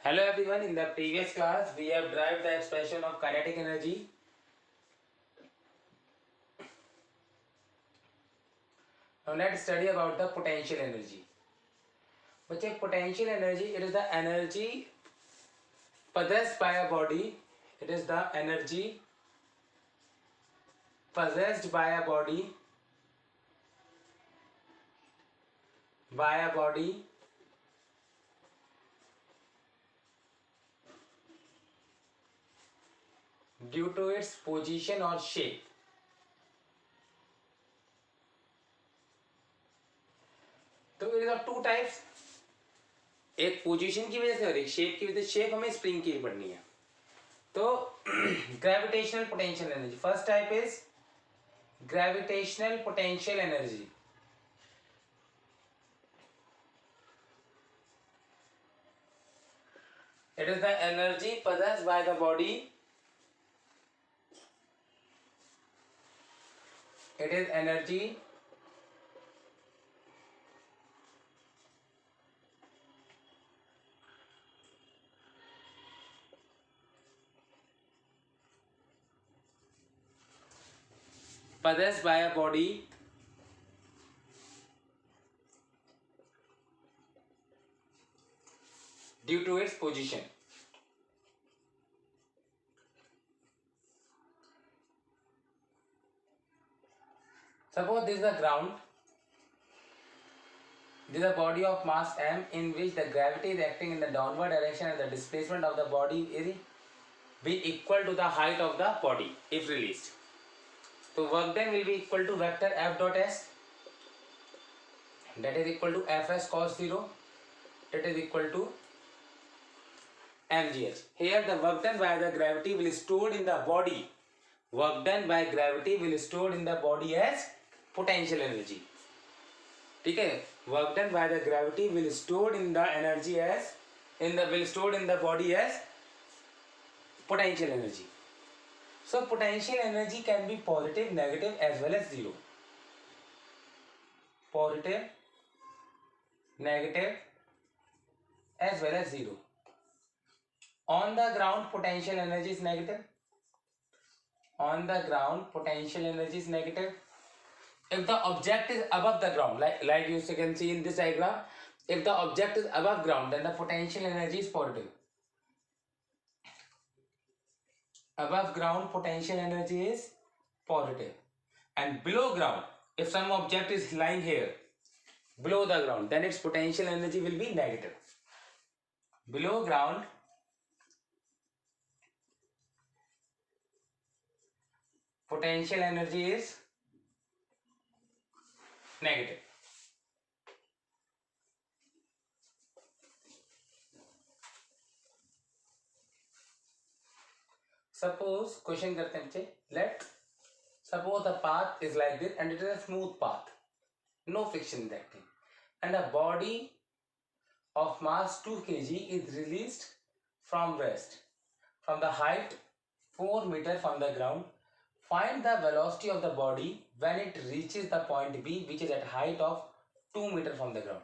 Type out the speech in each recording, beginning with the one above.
Hello everyone, in the previous class we have derived the expression of kinetic energy. Now let's study about the potential energy. बच्चे potential energy, it is the energy possessed by a body. It is the energy possessed by a body due to its position or shape. तो it is of two types. एक position की वजह से और एक shape की वजह से. शेप हमें स्प्रिंग की पढ़नी है. तो gravitational potential energy. First type is gravitational potential energy. It is the energy possessed by the body. It is energy possessed by a body due to its position. Suppose this is the ground. This is a body of mass m in which the gravity is acting in the downward direction and the displacement of the body is be equal to the height of the body if released. So work done will be equal to vector f dot s, that is equal to fs cos 0, that is equal to mgh. Here the work done by the gravity will stored in the body. Work done by gravity will stored in the body as potential energy. ठीक है. Work done by the gravity will stored in the energy as will stored in the body as potential energy. So potential energy can be positive, negative as well as zero. Positive, negative as well as zero. On the ground potential energy is negative. On the ground potential energy is negative. If the object is above the ground, like you can see in this diagram, if the object is above ground, then the potential energy is positive. Above ground potential energy is positive. And below ground, if some object is lying here, below the ground, then its potential energy will be negative. Below ground, potential energy is negative. Suppose question करते हैं बच्चे. Let suppose the path is like this and it is a smooth path, no friction is acting, and a body of mass 2 kg is released from rest from the height 4 meter from the ground. Find the velocity of the body when it reaches the point B, which is at height of 2 meter from the ground.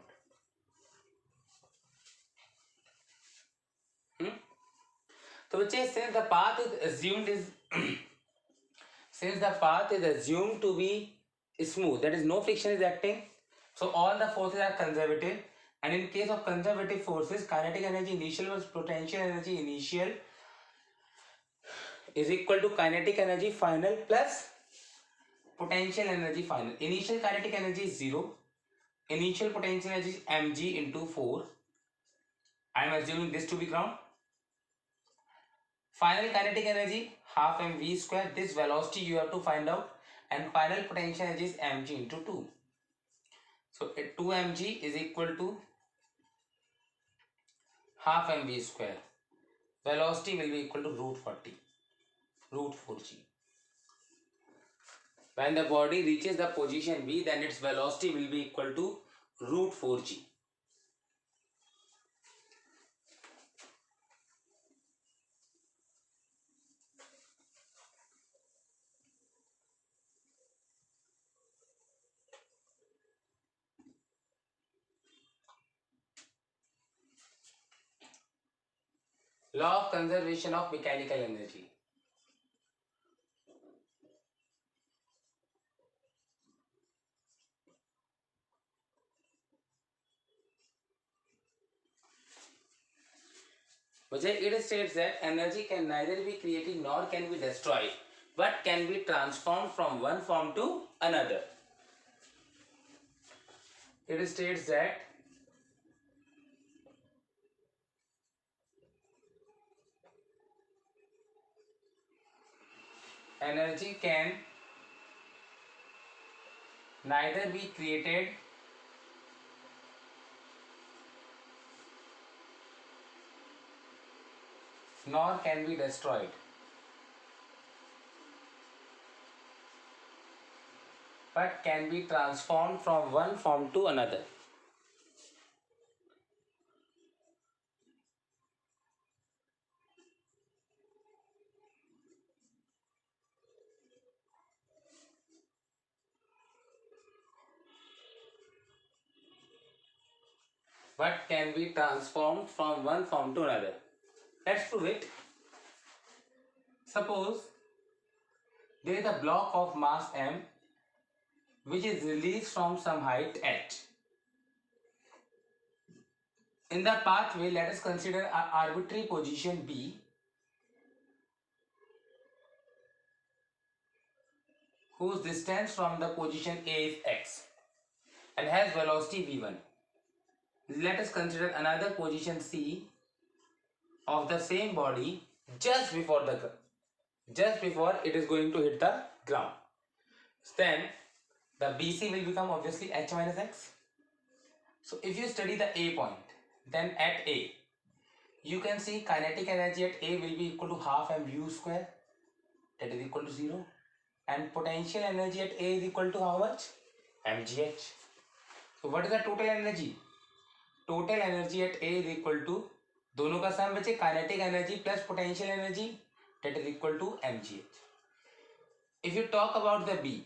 So बच्चे since the path is assumed to be smooth, that is no friction is acting, so all the forces are conservative, and in case of conservative forces, kinetic energy initial plus potential energy initial is equal to kinetic energy final plus potential energy final. Initial kinetic energy is 0. Initial potential energy is mg into 4. I am assuming this to be ground. Final kinetic energy half mv square. This velocity you have to find out, and final potential energy is mg into 2. So 2 mg is equal to half mv square. Velocity will be equal to root 4g. When the body reaches the position B, then its velocity will be equal to root 4g. Law of conservation of mechanical energy. It states that energy can neither be created nor can be destroyed, but can be transformed from one form to another. It states that energy can neither be created nor can be destroyed, but can be transformed from one form to another. But can be transformed from one form to another. Let's prove it. Suppose there is a block of mass m which is released from some height h. In the pathway, let us consider an arbitrary position B whose distance from the position A is x and has velocity v1. Let us consider another position C of the same body just before it is going to hit the ground. Then the BC will become obviously h minus x. So if you study the A point, then at A, you can see kinetic energy at A will be equal to half mv square, that is equal to 0, and potential energy at A is equal to how much? mgh. So what is the total energy? Total energy at A is equal to, दोनों का सम बचे kinetic energy plus potential energy, that is equal to mgh. If you talk about the B,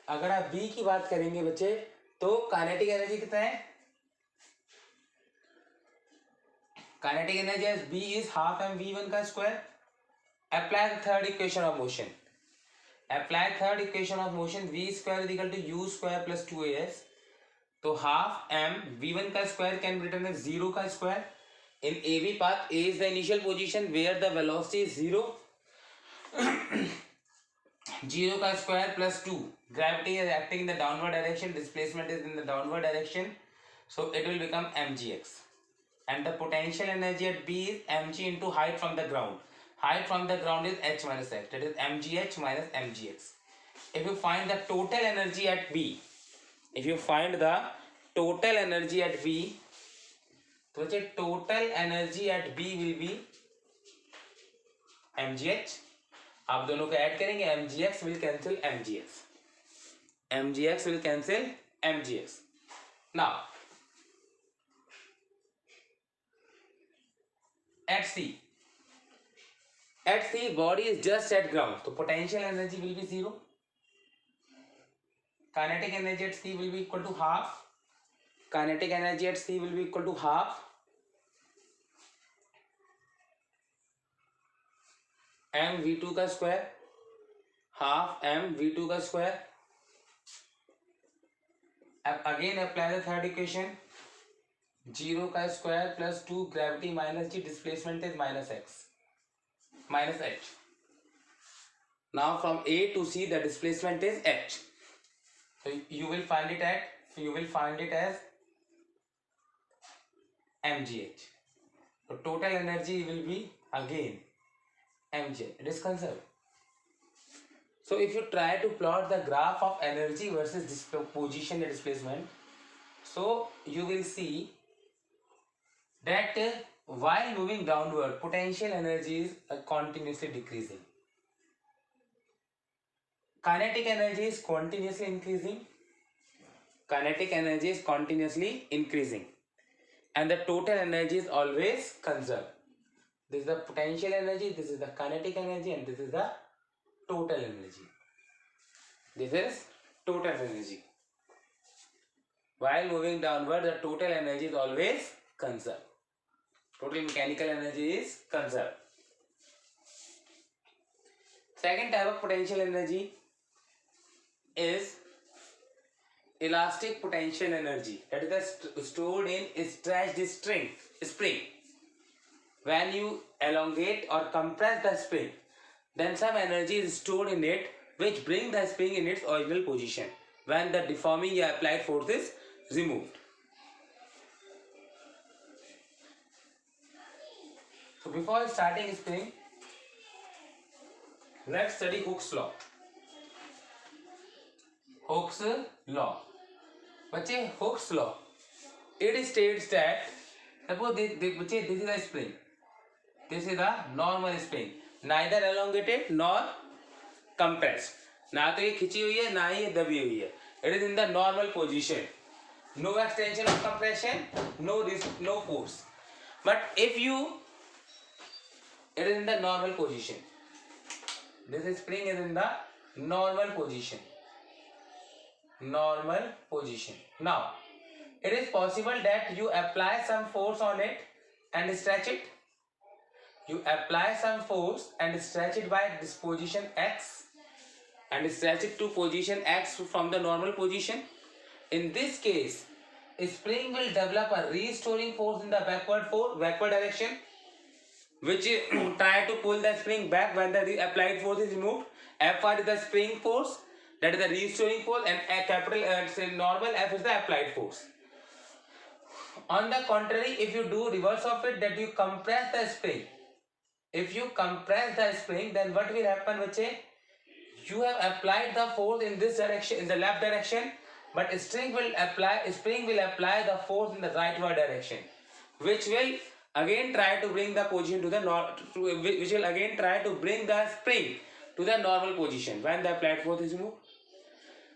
अगर आप B की बात करेंगे बच्चे तो kinetic energy कितना है? Kinetic energy as B is half mv1 का square. Apply the third equation of motion. Apply third equation of motion, v square is equal to u square plus 2as. तो half m v1 का square can be written as 0 का square. In AB path, A is the initial position where the velocity is 0. 0 का square plus 2. Gravity is acting in the downward direction. Displacement is in the downward direction. So it will become mgx. And the potential energy at B is mg into height from the ground. Height from the ground is h minus x. That is mgh minus mgx. If you find the total energy at B, तो बच्चे total energy at B will be mgh. आप दोनों को add करेंगे, mgx will cancel mgx. Now at C body is just at ground, so potential energy will be 0. Kinetic energy at C will be equal to half. m v2 का square, half m v2 का square. अब again apply the third equation, 0 का square plus 2 gravity minus g, displacement is minus h. Now from A to C the displacement is h. So you will find it as mgh. So total energy will be again mgh. It is conserved. So if you try to plot the graph of energy versus position and displacement, so you will see that while moving downward, potential energy is continuously decreasing. Kinetic energy is continuously increasing. And the total energy is always conserved. This is the potential energy, this is the kinetic energy, and this is the total energy. While moving downward, the total energy is always conserved. total mechanical energy is conserved. Second type of potential energy is elastic potential energy, that is stored in stretched spring. When you elongate or compress the spring, then some energy is stored in it which bring the spring in its original position when the deforming or applied force is removed. So before starting spring, let's study Hooke's law. Hooke's law. बच्चे, Hooke's law, it states that suppose बच्चे this is a spring, this is a normal spring, neither elongated nor compressed. ना तो ये खिंची हुई है ना ही ये दबी हुई है. It is in the normal position. No extension of compression, no force. But if it is in the normal position. This spring is in the normal position. Normal position. Now, it is possible that you apply some force on it and stretch it. You apply some force and stretch it by this position X and stretch it to position X from the normal position. In this case, a spring will develop a restoring force in the backward direction, which try to pull the spring back when the applied force is removed. F(r) is the spring force, that is the restoring force, and normal F is the applied force. On the contrary, if you do reverse of it, that you compress the spring. If you compress the spring, then what will happen, bache? You have applied the force in this direction, in the left direction, but spring will apply the force in the rightward direction, which will again try to bring the position to the which will again try to bring the spring to the normal position when the applied force is removed.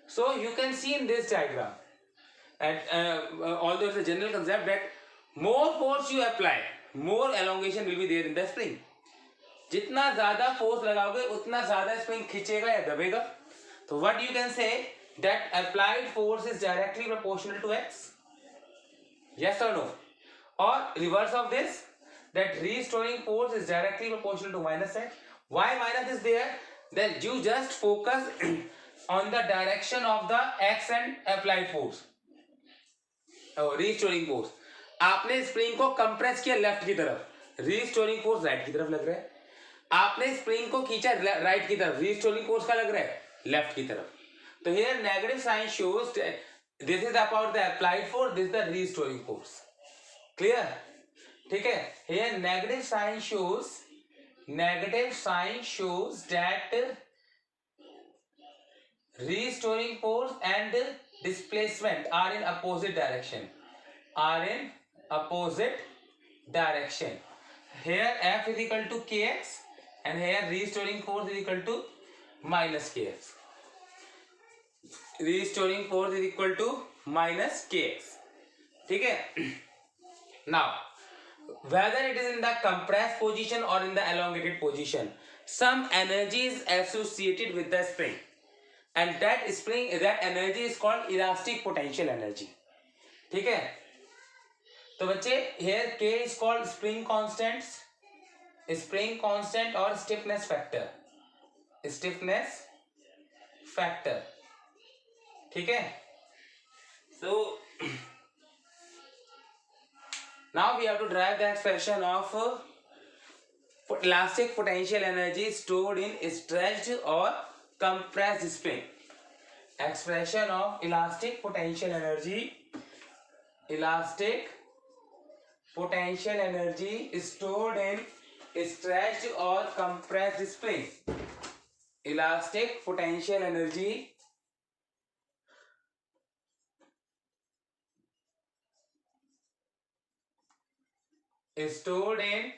So you can see in this diagram, and although it's a general concept that more force you apply, more elongation will be there in the spring. जितना ज्यादा force लगाओगे उतना ज्यादा spring खींचेगा या दबेगा. तो what you can say that applied force is directly proportional to x. Yes और नो? और reverse of this, that restoring force is directly proportional to minus x. Why minus is there? That you just focus on the direction of the x and applied force, restoring force. आपने spring को compress किया left की तरफ, restoring force right की तरफ लग रहा है. आपने स्प्रिंग को खींचा राइट की तरफ, रीस्टोरिंग फोर्स का लग रहा है लेफ्ट की तरफ. तो here negative sign shows this is about the applied force, this is the restoring force. Clear? ठीक है. Here negative sign shows that restoring force and displacement are in opposite direction. Here F is equal to kx and here restoring force is equal to minus kx. Restoring force is equal to minus kx. ठीक है. Now, whether it is in the compressed position or in the elongated position, some energy is associated with the spring. And that energy is called elastic potential energy. ठीक है. तो बच्चे here K is called spring constant और stiffness factor. ठीक है. So now we have to derive the expression of elastic potential energy stored in stretched or compressed spring. Expression of elastic potential energy stored in stretched or compressed spring. Elastic potential energy is stored in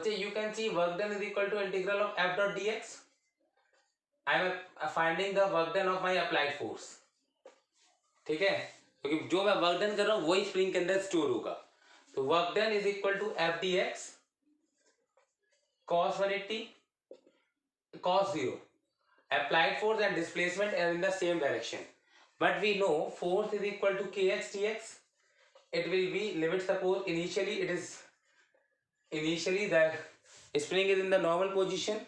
you can see work done is equal to integral of f dot dx. I am finding the work done of my applied force. ठीक है. क्योंकि जो मैं work done कर रहा हूँ वही spring के अंदर स्टोर होगा. तो work done is equal to F d x cos 180 cos 0. Applied force and displacement are in the same direction. But we know force is equal to kx dx. It will be, limit suppose initially the spring is in the normal position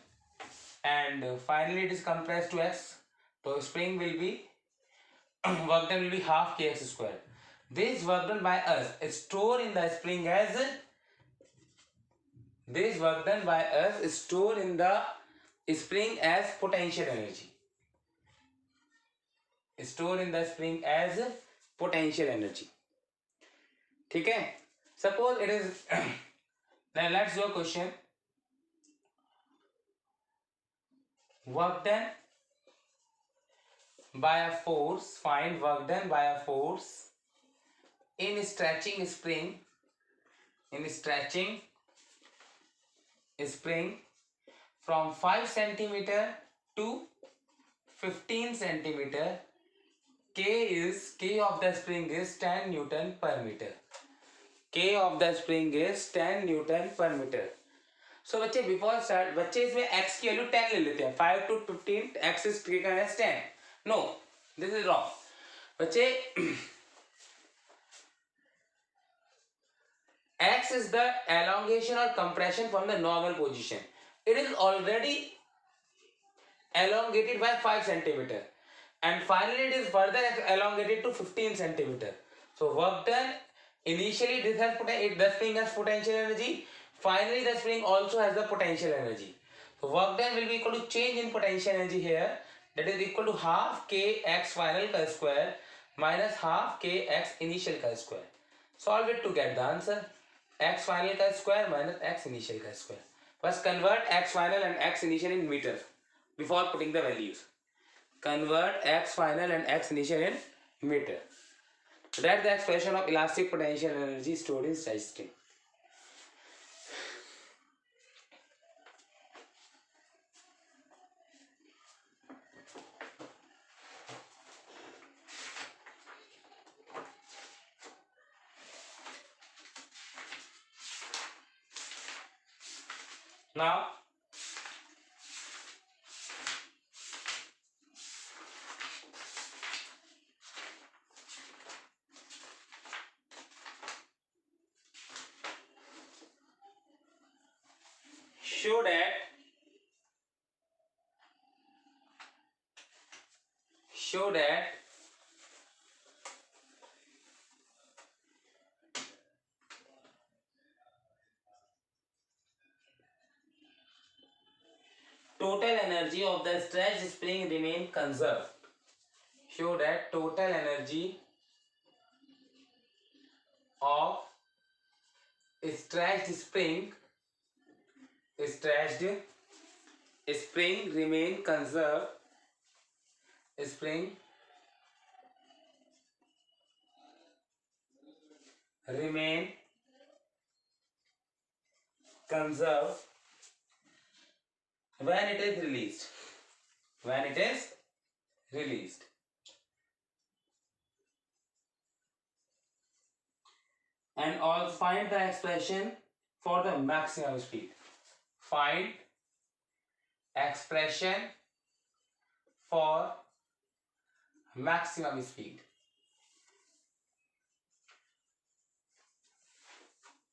and finally it is compressed to x. So spring will be work done will be half kx square. This work done by us is stored in the spring as potential energy. Stored in the spring as potential energy. ठीक है? Suppose it is now let's do a question. Work done by a force. Find work done by a force in stretching spring. From 5 centimeter to 15 centimeter. K of the spring is 10 Newton per meter. K of the spring is 10 Newton per meter. So बच्चे before start बच्चे इसमें x की value 10 ले लेते हैं. 5 to 15 x is taken as 10. No, this is wrong. बच्चे x is the elongation or compression from the normal position. It is already elongated by 5 centimeter. And finally it is further elongated to 15 centimeter. So work done initially the spring has potential energy. Finally the spring also has the potential energy. So work done will be equal to change in potential energy here. That is equal to half kx final ka square minus half kx initial ka square. Solve it to get the answer. X final ka square minus x initial ka square. First convert x final and x initial in meter before putting the values. Convert x final and x initial in meter. That's the expression of elastic potential energy stored in stretch spring. Now show that total energy of the stretched spring remain conserved. Show that total energy of stretched spring remain conserved. Spring remain conserved when it is released. And also find the expression for the maximum speed. Find expression for maximum speed.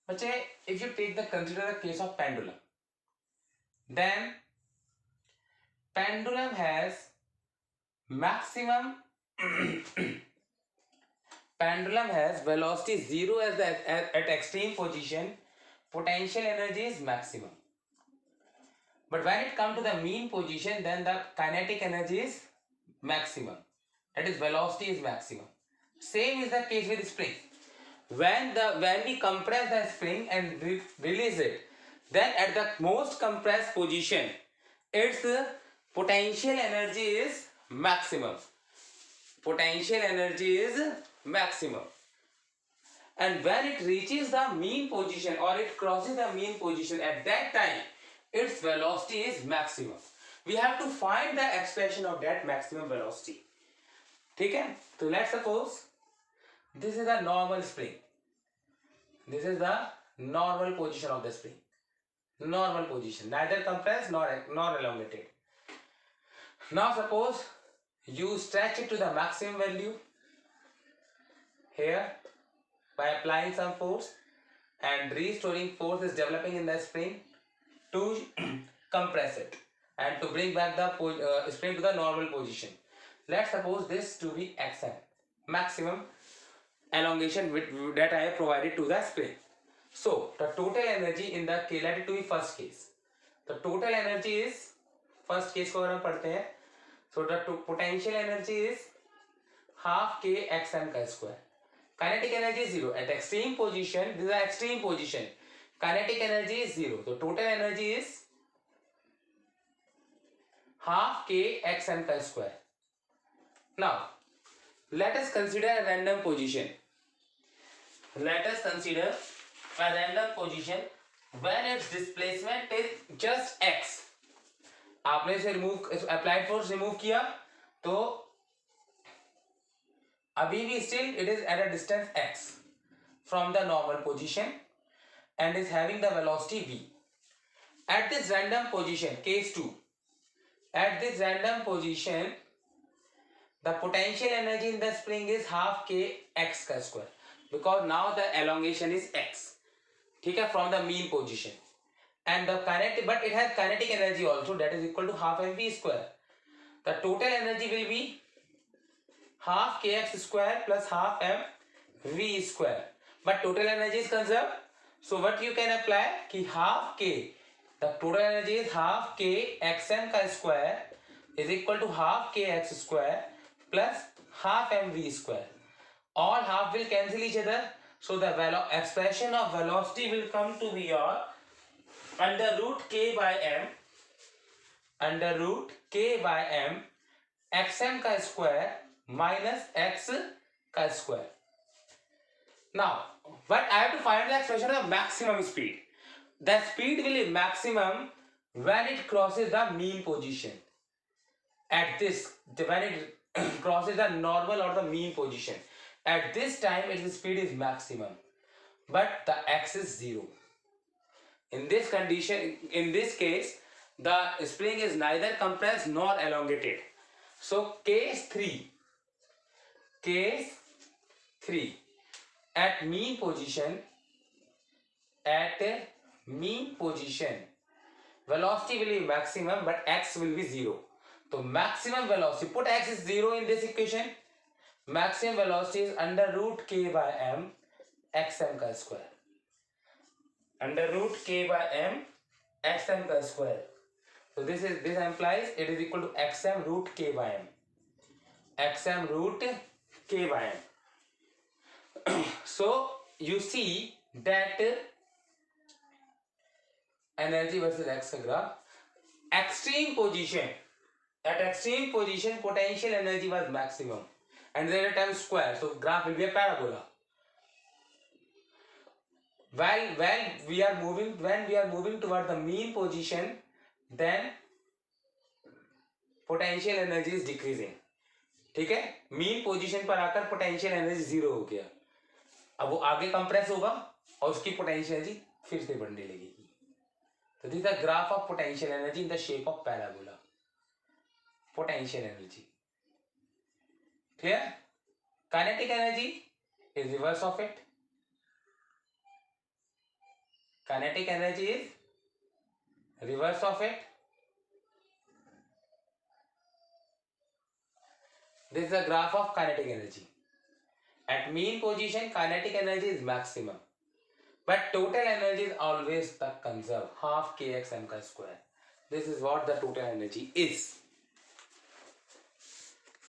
But if you consider the case of pendulum, then pendulum has maximum pendulum has velocity 0 as at extreme position. Potential energy is maximum. But when it comes to the mean position, then the kinetic energy is maximum. That is, velocity is maximum. Same is the case with spring. When we compress the spring and release it, then at the most compressed position, its potential energy is maximum. And when it reaches the mean position or it crosses the mean position, at that time its velocity is maximum. We have to find the expression of that maximum velocity. ठीक है? So let's suppose this is the normal spring. This is the normal position of the spring. Normal position, neither compressed nor elongated. Now suppose you stretch it to the maximum value here by applying some force, and restoring force is developing in the spring to compress it and to bring back the spring to the normal position. Let's suppose this to be xm, maximum elongation that I have provided to the spring. So the total energy in the let it to be first case. The total energy is, first case को अगर हम पढ़ते हैं, so the potential energy is half k xm का square. Kinetic energy is 0 at extreme position. This is the extreme position. Kinetic energy is 0. So total energy is half k xm का square. Now let us consider a random position. Let us consider a random position when its displacement is just x. आपने इसे applied force remove किया तो अभी भी still it is at a distance x from the normal position and is having the velocity v. At this random position, case 2, at this random position the potential energy in the spring is half k x का square, because now the elongation is x, ठीक है, from the mean position, and the kinetic, but it has kinetic energy also, that is equal to half mv square. The total energy will be half kx square plus half mv square, but total energy is conserved. So what you can apply कि half k, the total energy is half k xm का square is equal to half kx square plus half mv square. All half will cancel each other, so the expression of velocity will come to be your under root k by m, under root k by m xm का square minus x का square. Now, but I have to find the expression of maximum speed. The speed will be maximum when it crosses the mean position. At this, when it crosses the normal or the mean position, at this time its speed is maximum, but the x is 0. In this condition, in this case, the spring is neither compressed nor elongated. So case 3, at mean position, velocity will be maximum but x will be 0. So maximum velocity, put x is 0 in this equation. Maximum velocity is under root k by m xm का square. Under root k by m xm का square. So this implies it is equal to xm root k by m. Xm root k by m. So you see that energy versus x graph. Extreme position. At extreme position, potential energy was maximum, and there are times square. So graph will be a parabola. When we are moving toward the mean position, then potential energy is decreasing. ठीक है, mean position पर आकर potential energy 0 हो गया. अब वो आगे compress होगा और उसकी पोटेंशियल एनर्जी फिर से बढ़ने लगेगी. तो this is the graph of potential energy in the shape of parabola. Potential energy clear. Kinetic energy is reverse of it. Kinetic energy is reverse of it. This is the graph of kinetic energy. At mean position, kinetic energy is maximum, but total energy is always the conserved, half kx m square. This is what the total energy is.